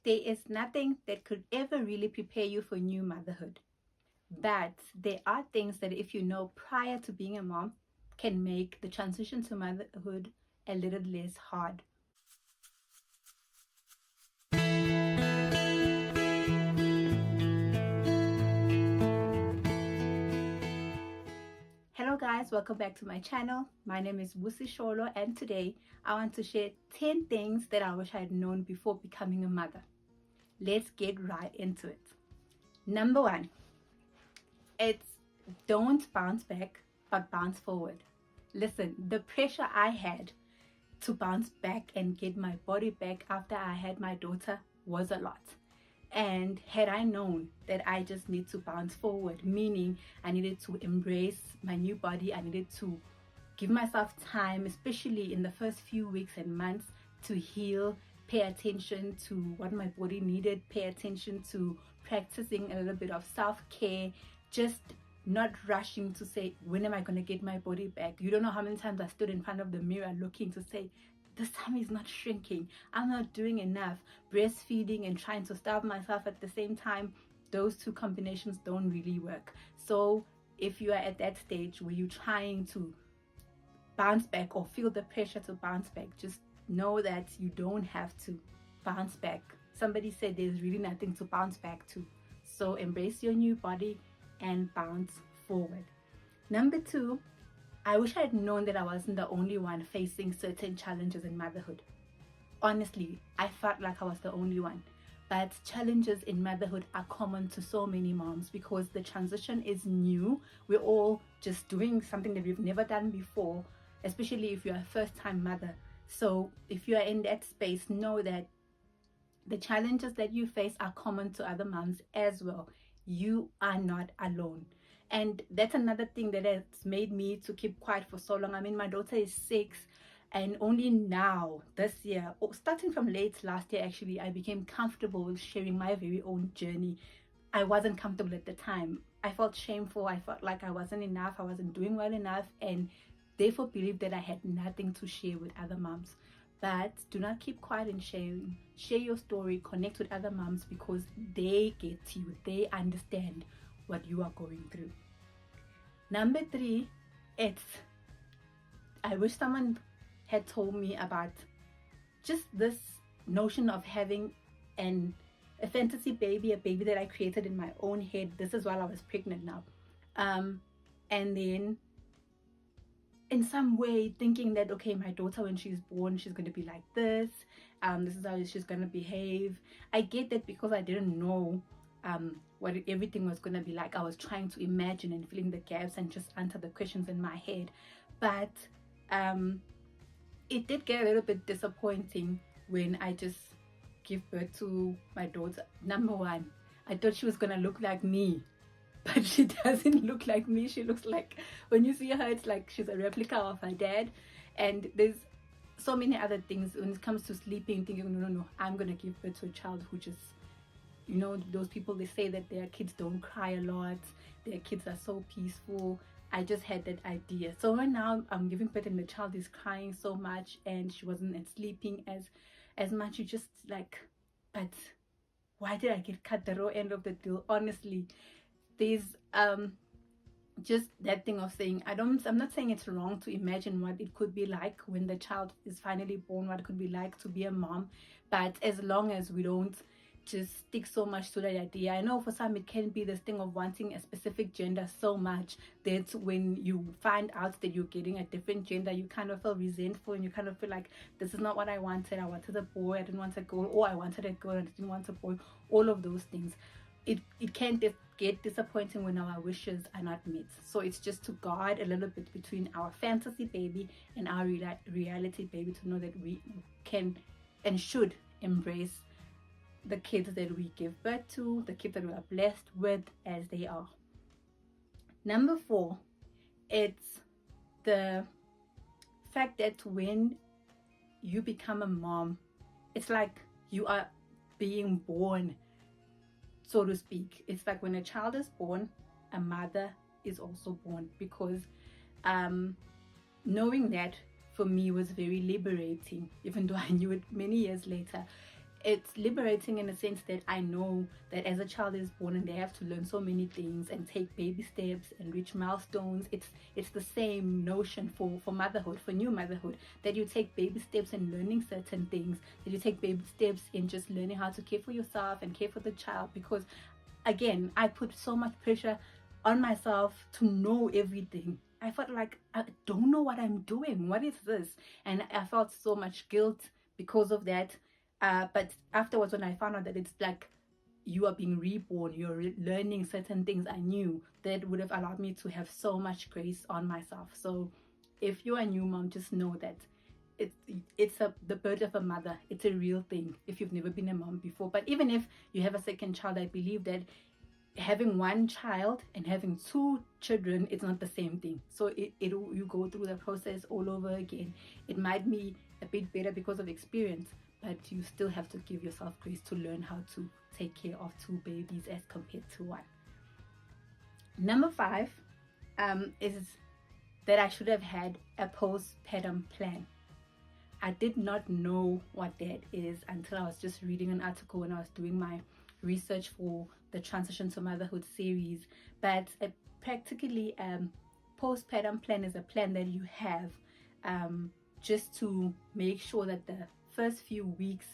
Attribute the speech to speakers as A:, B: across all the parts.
A: There is nothing that could ever really prepare you for new motherhood. But there are things that if you know prior to being a mom can make the transition to motherhood a little less hard. Hello guys, welcome back to my channel. My name is Busie Sholo and today I want to share 10 things that I wish I had known before becoming a mother. Let's get right into it. Number one, it's don't bounce back but bounce forward. Listen, the pressure I had to bounce back and get my body back after I had my daughter was a lot. And had I known that I just need to bounce forward, meaning I needed to embrace my new body, I needed to give myself time, especially in the first few weeks and months, to heal, pay attention to what my body needed, pay attention to practicing a little bit of self-care, just not rushing to say, when am I going to get my body back? You don't know how many times I stood in front of the mirror looking to say, this tummy is not shrinking, I'm not doing enough. Breastfeeding and trying to starve myself at the same time, those two combinations don't really work. So if you are at that stage where you're trying to bounce back or feel the pressure to bounce back, just know that you don't have to bounce back. Somebody said there's really nothing to bounce back to. So embrace your new body and bounce forward. Number two, I wish I had known that I wasn't the only one facing certain challenges in motherhood. Honestly, I felt like I was the only one. But challenges in motherhood are common to so many moms because the transition is new. We're all just doing something that we've never done before, especially if you're a first-time mother. So if you are in that space, know that the challenges that you face are common to other moms as well. You are not alone. And that's another thing that has made me to keep quiet for so long. I mean, my daughter is 6 and only now this year, or starting from late last year actually, I became comfortable with sharing my very own journey. I wasn't comfortable at the time. I felt shameful. I felt like I wasn't enough. I wasn't doing well enough, and therefore believed that I had nothing to share with other moms. But do not keep quiet in sharing. Share your story, connect with other moms because they get you. They understand what you are going through. Number three, I wish someone had told me about just this notion of having a fantasy baby, a baby that I created in my own head. This is while I was pregnant now. And then in some way thinking that, okay, my daughter, when she's born, she's going to be like this. This is how she's going to behave. I get that because I didn't know what everything was going to be like. I was trying to imagine and filling the gaps and just answer the questions in my head. But it did get a little bit disappointing when I just give birth to my daughter. Number one, I thought she was going to look like me, but she doesn't look like me. She looks like, when you see her, it's like she's a replica of her dad. And there's so many other things when it comes to sleeping, thinking, no, I'm going to give birth to a child who just, you know, those people, they say that their kids don't cry a lot, their kids are so peaceful. I just had that idea. So right now I'm giving birth and the child is crying so much and she wasn't sleeping as much. You just like, but why did I get cut the raw end of the deal? Honestly, there's just that thing of saying, I'm not saying it's wrong to imagine what it could be like when the child is finally born, what it could be like to be a mom, but as long as we don't just stick so much to that idea. I know for some it can be this thing of wanting a specific gender so much that when you find out that you're getting a different gender, you kind of feel resentful and you kind of feel like, this is not what I wanted. I wanted a boy, I didn't want a girl, or I wanted a girl, I didn't want a boy. All of those things. It can get disappointing when our wishes are not met. So it's just to guard a little bit between our fantasy baby and our reality baby, to know that we can and should embrace the kids that we give birth to, the kids that we are blessed with as they are. Number 4, it's the fact that when you become a mom, it's like you are being born, so to speak. It's like when a child is born, a mother is also born, because knowing that for me was very liberating, even though I knew it many years later. it's liberating in the sense that I know that as a child is born and they have to learn so many things and take baby steps and reach milestones. It's the same notion for motherhood, for new motherhood, that you take baby steps in learning certain things, that you take baby steps in just learning how to care for yourself and care for the child. Because again, I put so much pressure on myself to know everything. I felt like I don't know what I'm doing. What is this? And I felt so much guilt because of that. But afterwards, when I found out that it's like you are being reborn, you're learning certain things I knew, that would have allowed me to have so much grace on myself. So if you're a new mom, just know that the birth of a mother. It's a real thing if you've never been a mom before. But even if you have a second child, I believe that having one child and having two children, it's not the same thing. So you go through the process all over again. It might be a bit better because of experience, but you still have to give yourself grace to learn how to take care of two babies as compared to one. Number 5 is that I should have had a postpartum plan. I did not know what that is until I was just reading an article when I was doing my research for the Transition to Motherhood series. But practically postpartum plan is a plan that you have just to make sure that the first few weeks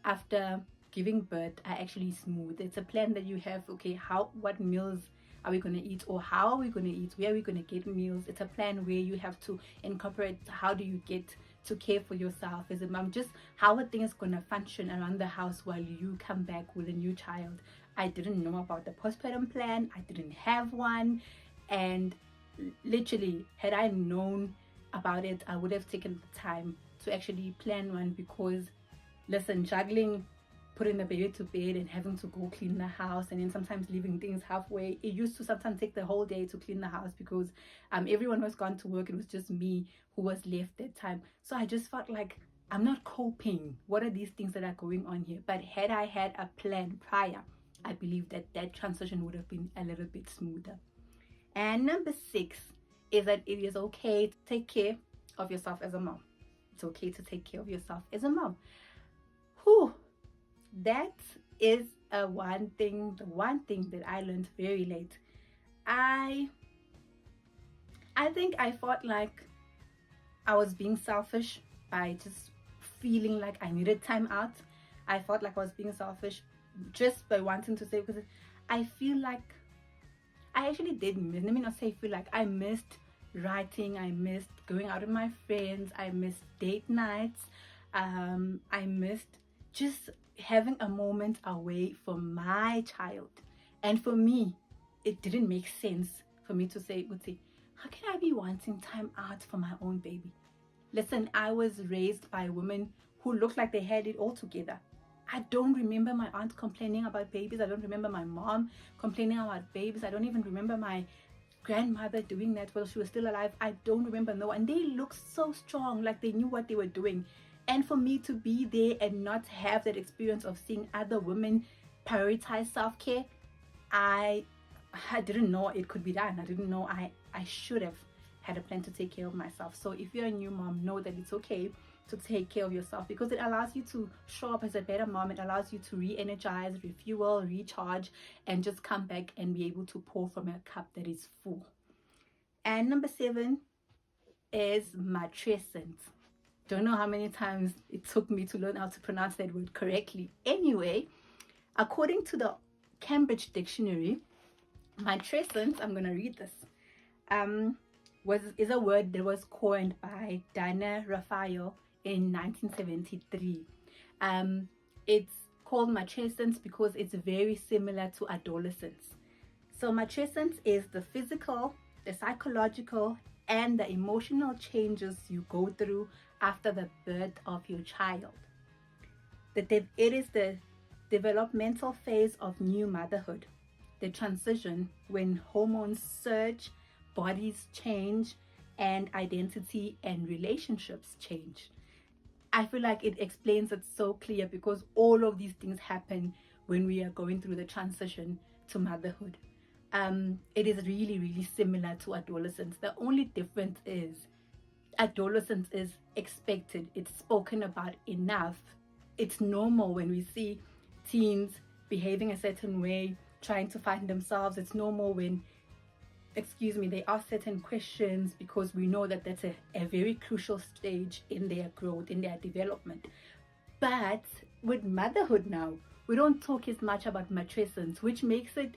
A: after giving birth are actually smooth. It's a plan that you have. Okay, what meals are we going to eat, or how are we going to eat, where are we going to get meals? It's a plan where you have to incorporate how do you get to care for yourself as a mom, just how are things going to function around the house while you come back with a new child. I didn't know about the postpartum plan. I didn't have one, and literally, had I known about it, I would have taken the time to actually plan one. Because listen, juggling putting the baby to bed and having to go clean the house, and then sometimes leaving things halfway, it used to sometimes take the whole day to clean the house because everyone was gone to work. It was just me who was left that time. So I just felt like I'm not coping. What are these things that are going on here? But had I had a plan prior, I believe that that transition would have been a little bit smoother. And number 6 is that it is okay to take care of yourself as a mom. It's okay to take care of yourself as a mom. Whew. That is the one thing that I learned very late. I think I felt like I was being selfish by just feeling like I needed time out. I felt like I was being selfish just by wanting to say, because I feel like I actually did miss, let me not say feel like, I missed writing, I missed going out with my friends, I missed date nights, I missed just having a moment away from my child. And for me, it didn't make sense for me to say, how can I be wanting time out for my own baby? Listen, I was raised by women who looked like they had it all together. I don't remember my aunt complaining about babies. I don't remember my mom complaining about babies. I don't even remember my grandmother doing that while she was still alive. I don't remember, no. And they looked so strong, like they knew what they were doing. And for me to be there and not have that experience of seeing other women prioritize self-care, I didn't know it could be done. I didn't know I should have had a plan to take care of myself. So if you're a new mom, know that it's okay to take care of yourself, because it allows you to show up as a better mom. It allows you to re-energize, refuel, recharge, and just come back and be able to pour from a cup that is full. And number 7 is Matricent. Don't know how many times it took me to learn how to pronounce that word correctly. Anyway, according to the Cambridge Dictionary, Matricent, I'm going to read this, is a word that was coined by Dana Raphael in 1973. It's called Matricent because it's very similar to adolescence. So Matricent is the physical, the psychological, and the emotional changes you go through after the birth of your child. It is the developmental phase of new motherhood, the transition when hormones surge, bodies change, and identity and relationships change. I feel like it explains it so clear, because all of these things happen when we are going through the transition to motherhood. It is really, really similar to adolescence. The only difference is adolescence is expected. It's spoken about enough it's normal when we see teens behaving a certain way, trying to find themselves. It's normal when, they ask certain questions, because we know that that's a very crucial stage in their growth, in their development. But with motherhood now, we don't talk as much about matricence, which makes it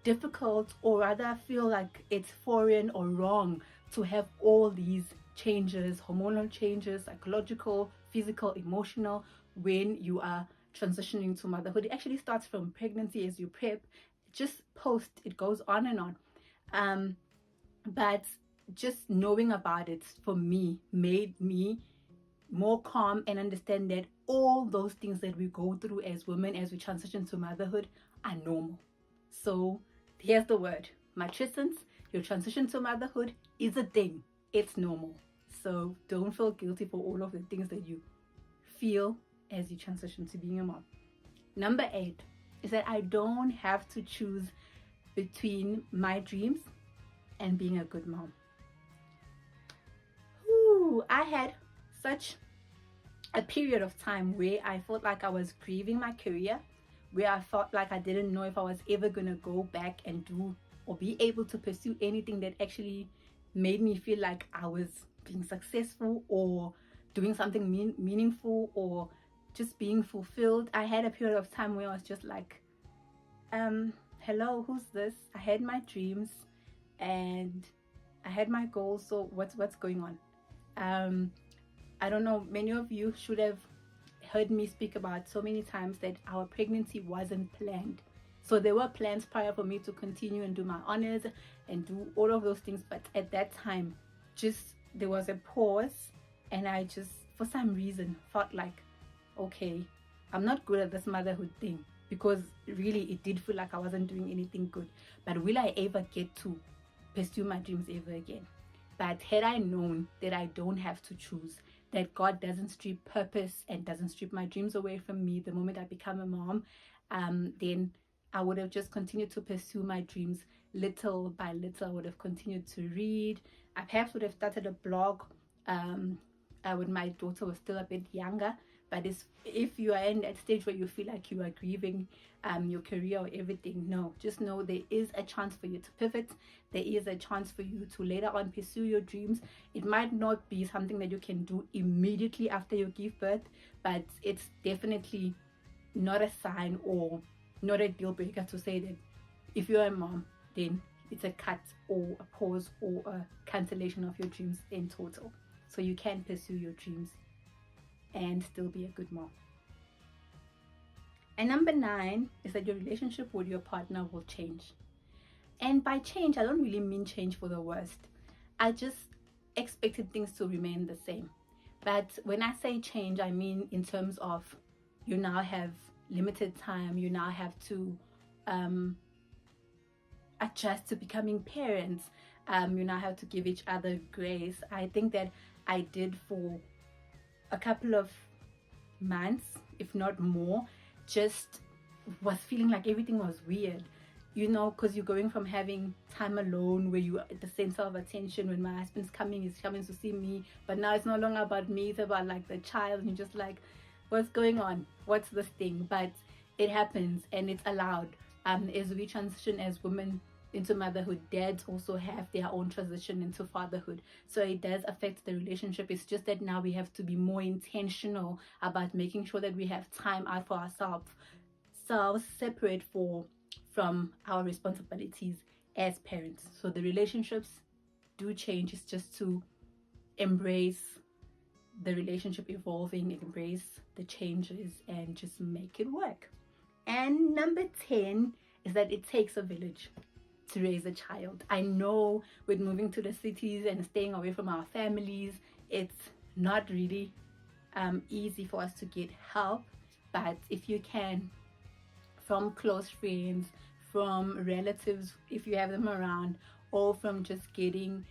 A: difficult, or rather I feel like it's foreign or wrong to have all these changes, hormonal changes, psychological, physical, emotional, when you are transitioning to motherhood. It actually starts from pregnancy as you prep, just post, it goes on and on. But just knowing about it for me made me more calm and understand that all those things that we go through as women as we transition to motherhood are normal. So here's the word: matricence. Your transition to motherhood is a thing. It's normal. So don't feel guilty for all of the things that you feel as you transition to being a mom. Number 8 is that I don't have to choose between my dreams and being a good mom. Ooh, I had such a period of time where I felt like I was grieving my career, where I felt like I didn't know if I was ever going to go back and do or be able to pursue anything that actually made me feel like I was being successful or doing something meaningful or just being fulfilled. I had a period of time where I was just like, hello, who's this? I had my dreams and I had my goals, so what's going on? I don't know, many of you should have heard me speak about so many times that our pregnancy wasn't planned. So there were plans prior for me to continue and do my honors and do all of those things, but at that time just there was a pause, and I just for some reason felt like, okay, I'm not good at this motherhood thing, because really it did feel like I wasn't doing anything good. But will I ever get to pursue my dreams ever again? But had I known that I don't have to choose, that God doesn't strip purpose and doesn't strip my dreams away from me the moment I become a mom, then I would have just continued to pursue my dreams little by little. I would have continued to read. I perhaps would have started a blog when my daughter was still a bit younger. But if you are in that stage where you feel like you are grieving your career or everything, no, just know there is a chance for you to pivot. There is a chance for you to later on pursue your dreams. It might not be something that you can do immediately after you give birth, but it's definitely not a sign or not a deal breaker to say that if you're a mom, then it's a cut or a pause or a cancellation of your dreams in total. So you can pursue your dreams and still be a good mom. And number 9 is that your relationship with your partner will change. And by change, I don't really mean change for the worst. I just expected things to remain the same. But when I say change, I mean in terms of you now have limited time, you now have to adjust to becoming parents, you now have to give each other grace. I think that I did for a couple of months, if not more, just was feeling like everything was weird, because you're going from having time alone where you are at the center of attention. When my husband's coming, he's coming to see me, but now it's no longer about me, it's about like the child, and you're just like, what's going on, what's this thing? But it happens and it's allowed. As we transition as women into motherhood, dads also have their own transition into fatherhood, so it does affect the relationship. It's just that now we have to be more intentional about making sure that we have time out for ourselves, separate from our responsibilities as parents. So the relationships do change. It's just to embrace the relationship evolving, embrace the changes, and just make it work. And number 10 is that it takes a village to raise a child. I know with moving to the cities and staying away from our families, it's not really easy for us to get help. But if you can, from close friends, from relatives if you have them around, or from just getting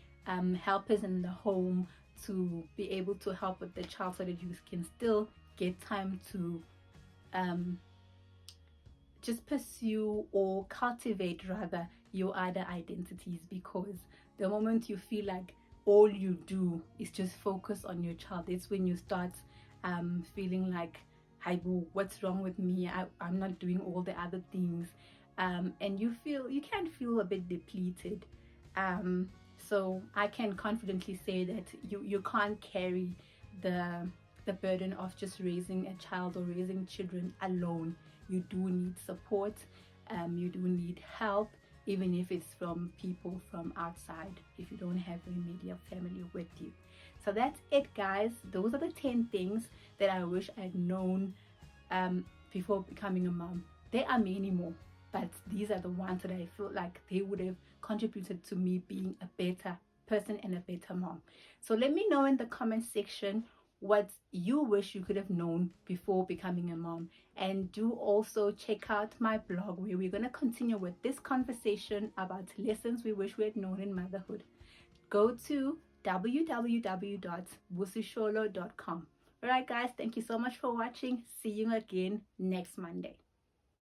A: helpers in the home to be able to help with the child, so that you can still get time to just pursue or cultivate rather your other identities. Because the moment you feel like all you do is just focus on your child, it's when you start feeling like, what's wrong with me? I'm not doing all the other things. And you can feel a bit depleted. So I can confidently say that you can't carry the burden of just raising a child or raising children alone. You do need support. You do need help, even if it's from people from outside, if you don't have an immediate family with you. So that's it, guys. Those are the 10 things that I wish I'd known before becoming a mom. There are many more, but these are the ones that I feel like they would have contributed to me being a better person and a better mom. So let me know in the comment section what you wish you could have known before becoming a mom. And do also check out my blog, where we're going to continue with this conversation about lessons we wish we had known in motherhood. Go to www.busiesholo.com. Alright guys, thank you so much for watching. See you again next Monday.